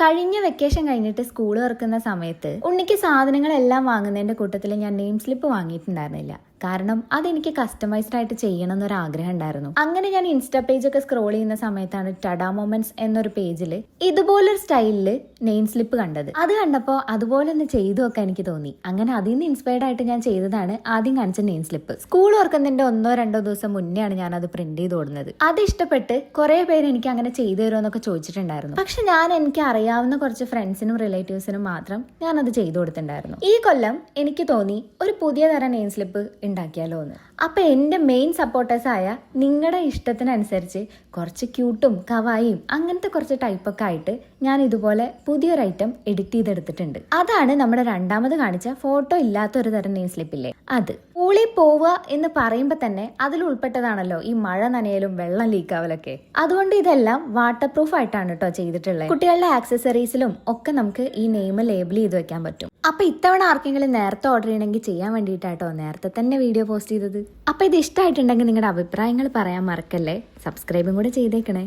കഴിഞ്ഞ വെക്കേഷൻ കഴിഞ്ഞിട്ട് സ്കൂൾ തുറക്കുന്ന സമയത്ത് ഉണ്ണിക്ക് സാധനങ്ങളെല്ലാം വാങ്ങുന്നതിന്റെ കൂട്ടത്തിൽ ഞാൻ നെയിം സ്ലിപ്പ് വാങ്ങിയിട്ടുണ്ടായിരുന്നില്ല. കാരണം അതെനിക്ക് കസ്റ്റമൈസ്ഡ് ആയിട്ട് ചെയ്യണം എന്നൊരു ആഗ്രഹം ഉണ്ടായിരുന്നു. അങ്ങനെ ഞാൻ ഇൻസ്റ്റാ പേജ് ഒക്കെ സ്ക്രോൾ ചെയ്യുന്ന സമയത്താണ് ടഡാ മൊമെന്റ്സ് എന്നൊരു പേജിൽ ഇതുപോലൊരു സ്റ്റൈലില് നെയിം സ്ലിപ്പ് കണ്ടത്. അത് കണ്ടപ്പോൾ അതുപോലെ ഒന്ന് ചെയ്തു നോക്കാൻ എനിക്ക് തോന്നി. അങ്ങനെ അതിൽ നിന്ന് ഇൻസ്പയർഡ് ആയിട്ട് ഞാൻ ചെയ്തതാണ് ആദ്യം കാണിച്ച നെയിം സ്ലിപ്പ്. സ്കൂൾ തുറക്കുന്നതിന്റെ 1-2 ദിവസം മുന്നെയാണ് ഞാൻ അത് പ്രിന്റ് ചെയ്ത് കൊടുക്കുന്നത്. അത് ഇഷ്ടപ്പെട്ട് കുറെ പേര് എനിക്ക് അങ്ങനെ ചെയ്തു തരുമോ എന്നൊക്കെ ചോദിച്ചിട്ടുണ്ടായിരുന്നു. പക്ഷെ ഞാൻ എനിക്ക് അറിയാവുന്ന കുറച്ച് ഫ്രണ്ട്സിനും റിലേറ്റീവ്സിനും മാത്രം ഞാൻ അത് ചെയ്തു കൊടുത്തിട്ടുണ്ടായിരുന്നു. ഈ കൊല്ലം എനിക്ക് തോന്നി ഒരു പുതിയ തരം നെയിം സ്ലിപ്പ് ഉണ്ടാക്കിയാലോ എന്ന്. അപ്പൊ എന്റെ മെയിൻ സപ്പോർട്ടേഴ്സായ നിങ്ങളുടെ ഇഷ്ടത്തിനനുസരിച്ച് കുറച്ച് ക്യൂട്ടും കവായിയും അങ്ങനത്തെ കുറച്ച് ടൈപ്പൊക്കെ ആയിട്ട് ഞാൻ ഇതുപോലെ പുതിയൊരു ഐറ്റം എഡിറ്റ് ചെയ്തെടുത്തിട്ടുണ്ട്. അതാണ് നമ്മുടെ രണ്ടാമത് കാണിച്ച ഫോട്ടോ ഇല്ലാത്ത ഒരു തരം നെയിം സ്ലിപ്പില്ലേ അത്. സ്കൂളിൽ പോവുക എന്ന് പറയുമ്പോൾ തന്നെ അതിൽ ഉൾപ്പെട്ടതാണല്ലോ ഈ മഴ നനയലും വെള്ളം ലീക്കാവലൊക്കെ. അതുകൊണ്ട് ഇതെല്ലാം വാട്ടർ പ്രൂഫ് ആയിട്ടാണ് കേട്ടോ ചെയ്തിട്ടുള്ളത്. കുട്ടികളുടെ ആക്സസറീസിലും ഒക്കെ നമുക്ക് ഈ നെയിം ലേബിൾ ചെയ്ത് വെക്കാൻ പറ്റും. അപ്പൊ ഇത്തവണ ആർക്കെങ്കിലും നേരത്തെ ഓർഡർ ചെയ്യണമെങ്കിൽ ചെയ്യാൻ വേണ്ടിയിട്ടാട്ടോ നേരത്തെ തന്നെ വീഡിയോ പോസ്റ്റ് ചെയ്തത്. അപ്പൊ ഇത് ഇഷ്ടമായിട്ടുണ്ടെങ്കിൽ നിങ്ങളുടെ അഭിപ്രായങ്ങൾ പറയാൻ മറക്കല്ലേ. സബ്സ്ക്രൈബും കൂടെ ചെയ്തേക്കണേ.